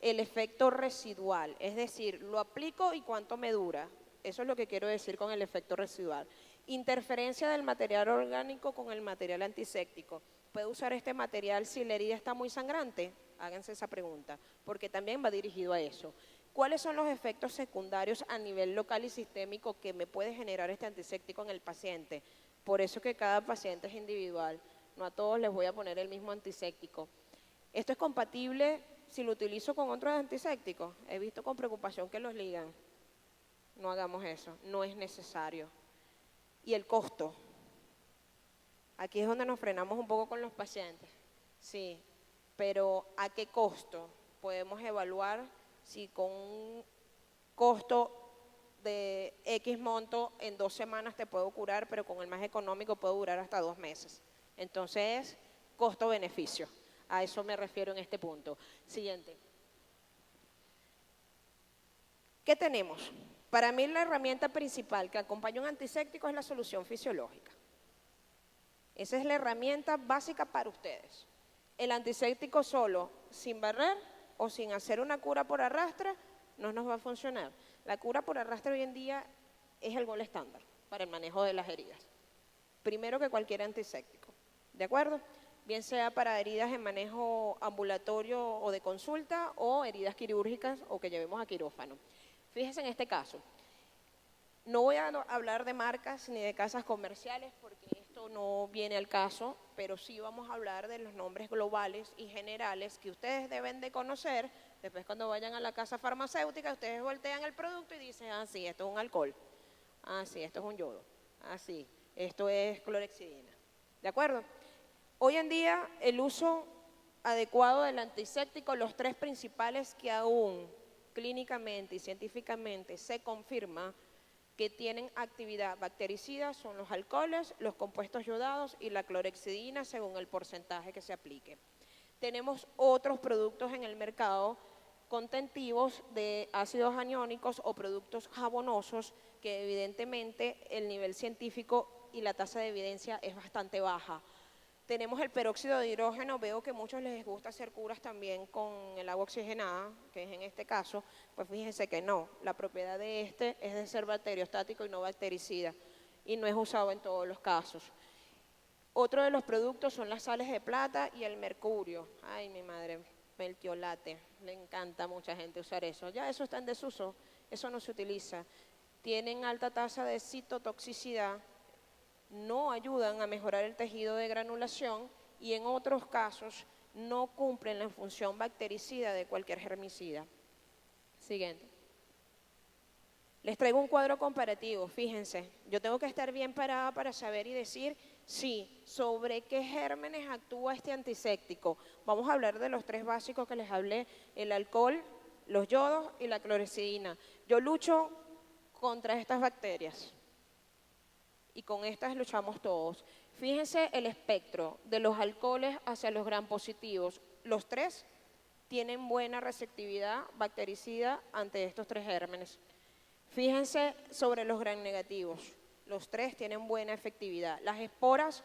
el efecto residual, es decir, lo aplico y cuánto me dura. Eso es lo que quiero decir con el efecto residual. Interferencia del material orgánico con el material antiséptico. ¿Puedo usar este material si la herida está muy sangrante? Háganse esa pregunta, porque también va dirigido a eso. ¿Cuáles son los efectos secundarios a nivel local y sistémico que me puede generar este antiséptico en el paciente? Por eso que cada paciente es individual, no a todos les voy a poner el mismo antiséptico. ¿Esto es compatible si lo utilizo con otros antisépticos? He visto con preocupación que los ligan. No hagamos eso, no es necesario. Y el costo. Aquí es donde nos frenamos un poco con los pacientes. Sí, pero ¿a qué costo? Podemos evaluar si con un costo de X monto en 2 semanas te puedo curar, pero con el más económico puedo durar hasta 2 meses. Entonces, costo-beneficio. A eso me refiero en este punto. Siguiente. ¿Qué tenemos? Para mí la herramienta principal que acompaña un antiséptico es la solución fisiológica. Esa es la herramienta básica para ustedes. El antiséptico solo, sin barrer o sin hacer una cura por arrastre, no nos va a funcionar. La cura por arrastre hoy en día es el gol estándar para el manejo de las heridas. Primero que cualquier antiséptico, ¿de acuerdo? Bien sea para heridas en manejo ambulatorio o de consulta o heridas quirúrgicas o que llevemos a quirófano. Fíjense en este caso. No voy a hablar de marcas ni de casas comerciales porque esto no viene al caso, pero sí vamos a hablar de los nombres globales y generales que ustedes deben de conocer. Después cuando vayan a la casa farmacéutica, ustedes voltean el producto y dicen, ah, sí, esto es un alcohol, ah, sí, esto es un yodo, ah, sí, esto es clorhexidina. ¿De acuerdo? Hoy en día el uso adecuado del antiséptico, los 3 principales que aún clínicamente y científicamente se confirma que tienen actividad bactericida son los alcoholes, los compuestos yodados y la clorhexidina según el porcentaje que se aplique. Tenemos otros productos en el mercado contentivos de ácidos aniónicos o productos jabonosos que evidentemente el nivel científico y la tasa de evidencia es bastante baja. Tenemos el peróxido de hidrógeno, veo que a muchos les gusta hacer curas también con el agua oxigenada, que es en este caso, pues fíjense que no, la propiedad de este es de ser bacteriostático y no bactericida, y no es usado en todos los casos. Otro de los productos son las sales de plata y el mercurio. Ay, mi madre, metiolate, le encanta a mucha gente usar eso. Ya eso está en desuso, eso no se utiliza. Tienen alta tasa de citotoxicidad, no ayudan a mejorar el tejido de granulación y en otros casos no cumplen la función bactericida de cualquier germicida. Siguiente. Les traigo un cuadro comparativo, fíjense, yo tengo que estar bien parada para saber y decir, sí, sobre qué gérmenes actúa este antiséptico. Vamos a hablar de los 3 básicos que les hablé, el alcohol, los yodos y la clorhexidina. Yo lucho contra estas bacterias y con estas luchamos todos. Fíjense el espectro de los alcoholes hacia los gram positivos. Los 3 tienen buena receptividad bactericida ante estos 3 gérmenes. Fíjense sobre los gram negativos. Los 3 tienen buena efectividad. Las esporas,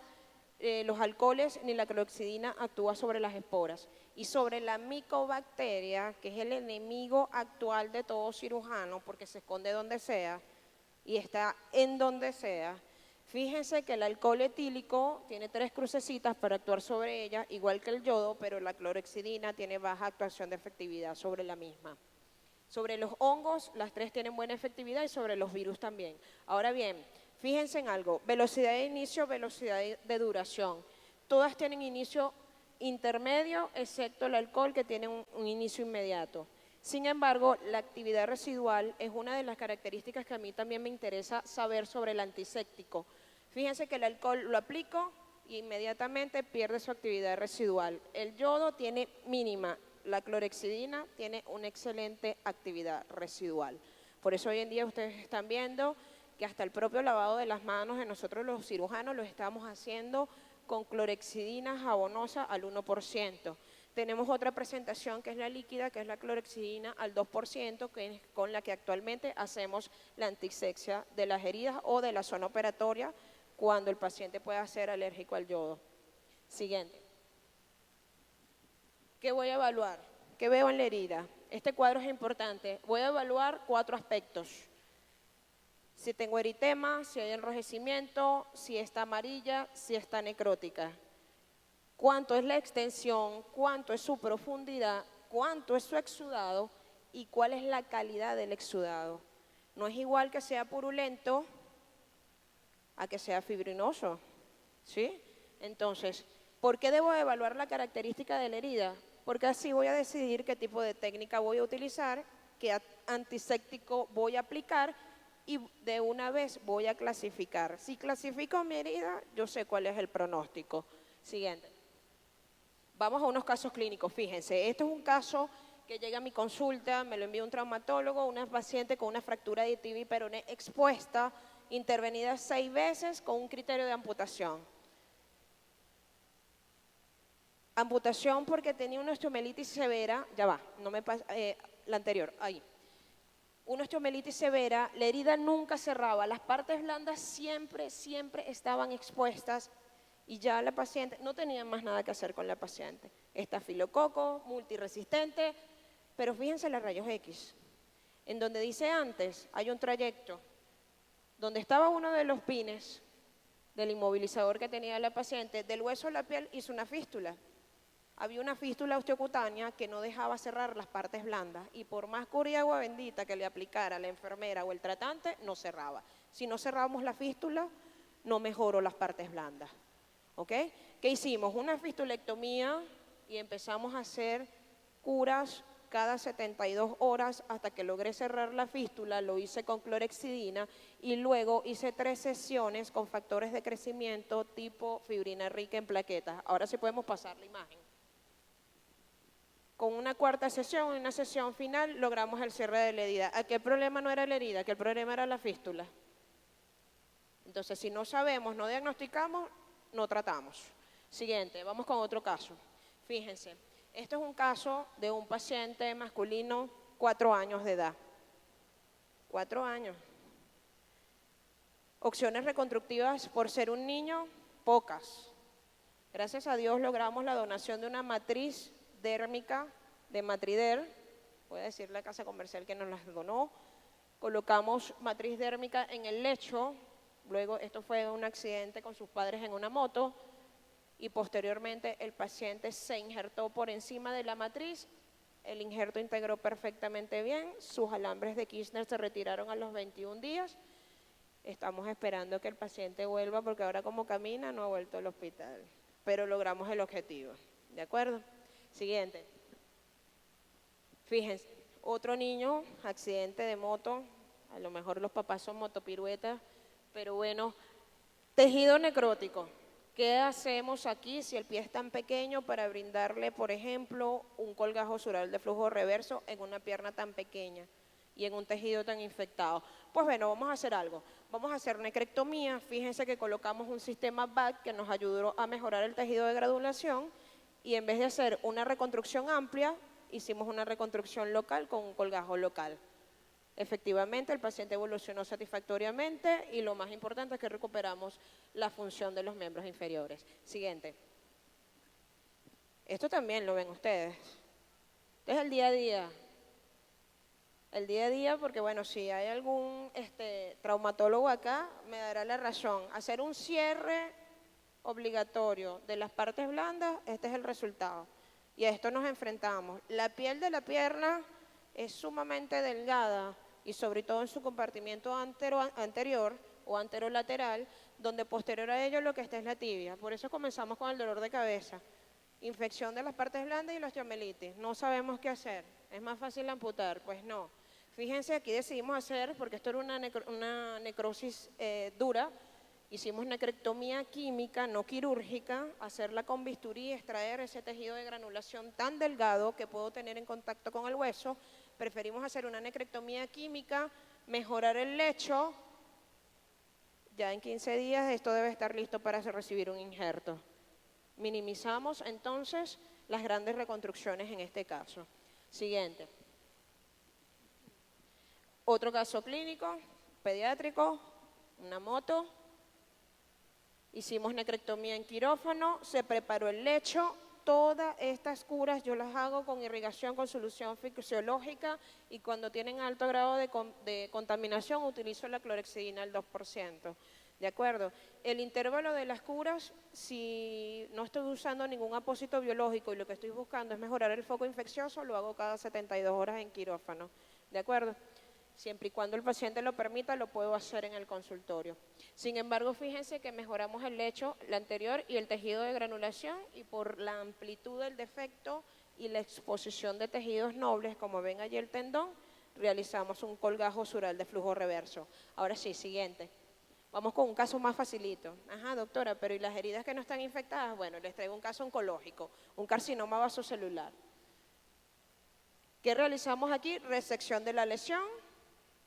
los alcoholes ni la clorhexidina actúa sobre las esporas. Y sobre la micobacteria, que es el enemigo actual de todo cirujano, porque se esconde donde sea y está en donde sea. Fíjense que el alcohol etílico tiene 3 crucecitas para actuar sobre ella, igual que el yodo, pero la clorhexidina tiene baja actuación de efectividad sobre la misma. Sobre los hongos, las 3 tienen buena efectividad y sobre los virus también. Ahora bien, Fíjense en algo, velocidad de inicio, velocidad de duración. Todas tienen inicio intermedio, excepto el alcohol que tiene un inicio inmediato. Sin embargo, la actividad residual es una de las características que a mí también me interesa saber sobre el antiséptico. Fíjense que el alcohol lo aplico y inmediatamente pierde su actividad residual. El yodo tiene mínima, la clorhexidina tiene una excelente actividad residual. Por eso hoy en día ustedes están viendo que hasta el propio lavado de las manos de nosotros los cirujanos lo estamos haciendo con clorhexidina jabonosa al 1%. Tenemos otra presentación que es la líquida, que es la clorhexidina al 2%, que es con la que actualmente hacemos la antisepsia de las heridas o de la zona operatoria cuando el paciente pueda ser alérgico al yodo. Siguiente. ¿Qué voy a evaluar? ¿Qué veo en la herida? Este cuadro es importante. Voy a evaluar 4 aspectos. Si tengo eritema, si hay enrojecimiento, si está amarilla, si está necrótica. Cuánto es la extensión, cuánto es su profundidad, cuánto es su exudado y cuál es la calidad del exudado. No es igual que sea purulento a que sea fibrinoso, ¿sí? Entonces, ¿por qué debo evaluar la característica de la herida? Porque así voy a decidir qué tipo de técnica voy a utilizar, qué antiséptico voy a aplicar y de una vez voy a clasificar. Si clasifico mi herida, yo sé cuál es el pronóstico. Siguiente. Vamos a unos casos clínicos, fíjense. Este es un caso que llega a mi consulta, me lo envía un traumatólogo, una paciente con una fractura de tibia y peroné expuesta, intervenida 6 veces con un criterio de amputación. Amputación porque tenía una osteomelitis severa, ya va, no me pasa, la anterior, ahí. Una osteomelitis severa, la herida nunca cerraba, las partes blandas siempre estaban expuestas y ya la paciente, no tenía más nada que hacer con la paciente. Estafilococo, multiresistente, pero fíjense los rayos X. En donde dice antes, hay un trayecto, donde estaba uno de los pines del inmovilizador que tenía la paciente, del hueso a la piel hizo una fístula. Había una fístula osteocutánea que no dejaba cerrar las partes blandas y por más cura y agua bendita que le aplicara la enfermera o el tratante, no cerraba. Si no cerrábamos la fístula, no mejoró las partes blandas. ¿Ok? ¿Qué hicimos? Una fistulectomía y empezamos a hacer curas cada 72 horas hasta que logré cerrar la fístula, lo hice con clorhexidina y luego hice 3 sesiones con factores de crecimiento tipo fibrina rica en plaquetas. Ahora sí podemos pasar la imagen. Con una 4ª sesión, una sesión final, logramos el cierre de la herida. ¿A qué problema no era la herida? Que el problema era la fístula. Entonces, si no sabemos, no diagnosticamos, no tratamos. Siguiente, vamos con otro caso. Fíjense, esto es un caso de un paciente masculino, 4 años de edad. 4 años. Opciones reconstructivas por ser un niño, pocas. Gracias a Dios logramos la donación de una matriz dérmica de Matrider, voy a decir la casa comercial que nos las donó, colocamos matriz dérmica en el lecho, luego esto fue un accidente con sus padres en una moto y posteriormente el paciente se injertó por encima de la matriz, el injerto integró perfectamente bien, sus alambres de Kirchner se retiraron a los 21 días, estamos esperando que el paciente vuelva porque ahora como camina no ha vuelto al hospital, pero logramos el objetivo, ¿de acuerdo? Siguiente. Fíjense, otro niño, accidente de moto, a lo mejor los papás son motopiruetas, pero bueno, tejido necrótico. ¿Qué hacemos aquí si el pie es tan pequeño para brindarle, por ejemplo, un colgajo sural de flujo reverso en una pierna tan pequeña y en un tejido tan infectado? Pues bueno, vamos a hacer algo. Vamos a hacer necrectomía. Fíjense que colocamos un sistema BAC que nos ayudó a mejorar el tejido de granulación y en vez de hacer una reconstrucción amplia, hicimos una reconstrucción local con un colgajo local. Efectivamente, el paciente evolucionó satisfactoriamente y lo más importante es que recuperamos la función de los miembros inferiores. Siguiente. Esto también lo ven ustedes. Este es el día a día. El día a día, porque bueno, si hay algún traumatólogo acá, me dará la razón. Hacer un cierre obligatorio de las partes blandas, este es el resultado. Y a esto nos enfrentamos. La piel de la pierna es sumamente delgada y sobre todo en su compartimiento anterior o anterolateral, donde posterior a ello lo que está es la tibia. Por eso comenzamos con el dolor de cabeza. Infección de las partes blandas y la osteomelitis. No sabemos qué hacer. ¿Es más fácil amputar? Pues no. Fíjense, aquí decidimos hacer, porque esto era una necrosis dura, hicimos necrectomía química, no quirúrgica, hacerla con bisturí, extraer ese tejido de granulación tan delgado que puedo tener en contacto con el hueso. Preferimos hacer una necrectomía química, mejorar el lecho. Ya en 15 días esto debe estar listo para recibir un injerto. Minimizamos entonces las grandes reconstrucciones en este caso. Siguiente. Otro caso clínico, pediátrico, una moto. Hicimos necrectomía en quirófano, se preparó el lecho. Todas estas curas yo las hago con irrigación, con solución fisiológica, y cuando tienen alto grado de contaminación utilizo la clorhexidina al 2%. ¿De acuerdo? El intervalo de las curas, si no estoy usando ningún apósito biológico y lo que estoy buscando es mejorar el foco infeccioso, lo hago cada 72 horas en quirófano. ¿De acuerdo? Siempre y cuando el paciente lo permita, lo puedo hacer en el consultorio. Sin embargo, fíjense que mejoramos el lecho, la anterior y el tejido de granulación, y por la amplitud del defecto y la exposición de tejidos nobles, como ven allí el tendón, realizamos un colgajo sural de flujo reverso. Ahora sí, siguiente. Vamos con un caso más facilito. Ajá, doctora, pero ¿y las heridas que no están infectadas? Bueno, les traigo un caso oncológico, un carcinoma vasocelular. ¿Qué realizamos aquí? Resección de la lesión,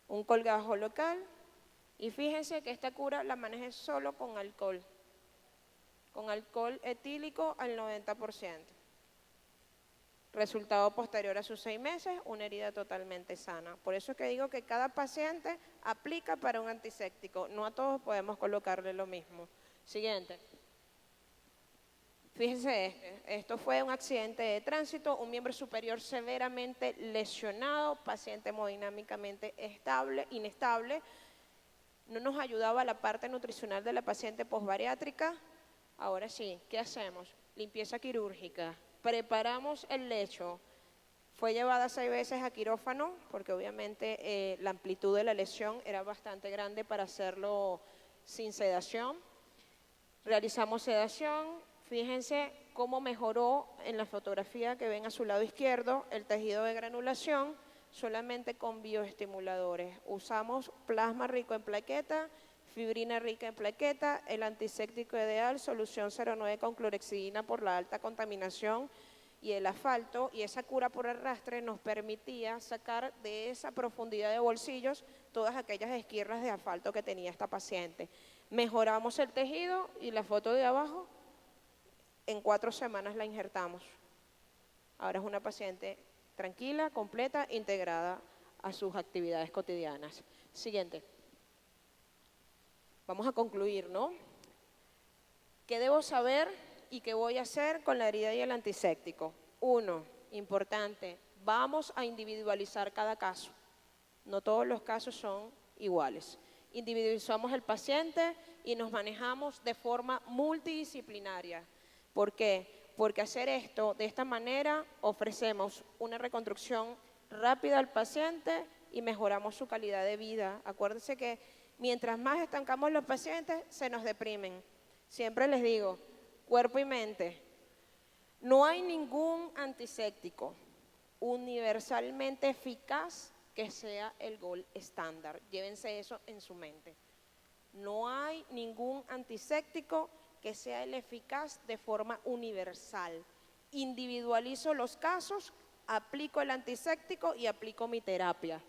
un colgajo local, y fíjense que esta cura la manejé solo con alcohol etílico al 90%. Resultado posterior a sus 6 meses, una herida totalmente sana. Por eso es que digo que cada paciente aplica para un antiséptico, no a todos podemos colocarle lo mismo. Siguiente. Fíjense, esto fue un accidente de tránsito, un miembro superior severamente lesionado, paciente hemodinámicamente inestable. No nos ayudaba la parte nutricional de la paciente posbariátrica. Ahora sí, ¿qué hacemos? Limpieza quirúrgica. Preparamos el lecho. Fue llevada 6 veces a quirófano, porque obviamente la amplitud de la lesión era bastante grande para hacerlo sin sedación. Realizamos sedación. Fíjense cómo mejoró en la fotografía que ven a su lado izquierdo el tejido de granulación solamente con bioestimuladores. Usamos plasma rico en plaqueta, fibrina rica en plaqueta, el antiséptico ideal, solución 09 con clorhexidina por la alta contaminación y el asfalto, y esa cura por arrastre nos permitía sacar de esa profundidad de bolsillos todas aquellas esquirlas de asfalto que tenía esta paciente. Mejoramos el tejido y la foto de abajo, en 4 semanas la injertamos. Ahora es una paciente tranquila, completa, integrada a sus actividades cotidianas. Siguiente. Vamos a concluir, ¿no? ¿Qué debo saber y qué voy a hacer con la herida y el antiséptico? 1, importante, vamos a individualizar cada caso. No todos los casos son iguales. Individualizamos el paciente y nos manejamos de forma multidisciplinaria. ¿Por qué? Porque hacer esto de esta manera ofrecemos una reconstrucción rápida al paciente y mejoramos su calidad de vida. Acuérdense que mientras más estancamos los pacientes, se nos deprimen. Siempre les digo, cuerpo y mente. No hay ningún antiséptico universalmente eficaz que sea el gold estándar. Llévense eso en su mente. No hay ningún antiséptico que sea el eficaz de forma universal. Individualizo los casos, aplico el antiséptico y aplico mi terapia.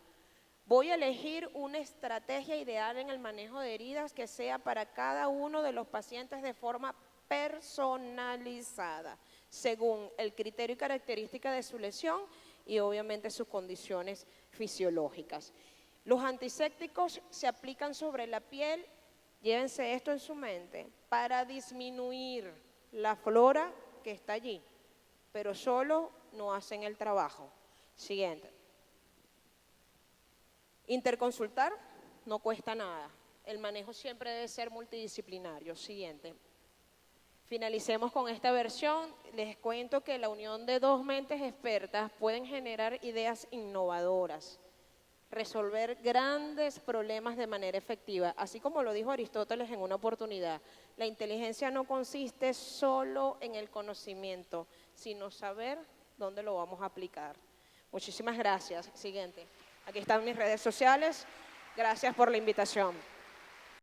Voy a elegir una estrategia ideal en el manejo de heridas que sea para cada uno de los pacientes de forma personalizada, según el criterio y característica de su lesión y obviamente sus condiciones fisiológicas. Los antisépticos se aplican sobre la piel, llévense esto en su mente, para disminuir la flora que está allí, pero solo no hacen el trabajo. Siguiente. Interconsultar no cuesta nada. El manejo siempre debe ser multidisciplinario. Siguiente. Finalicemos con esta versión. Les cuento que la unión de 2 mentes expertas pueden generar ideas innovadoras. resolver grandes problemas de manera efectiva. Así como lo dijo Aristóteles en una oportunidad, la inteligencia no consiste solo en el conocimiento, sino saber dónde lo vamos a aplicar. Muchísimas gracias. Siguiente. Aquí están mis redes sociales. Gracias por la invitación.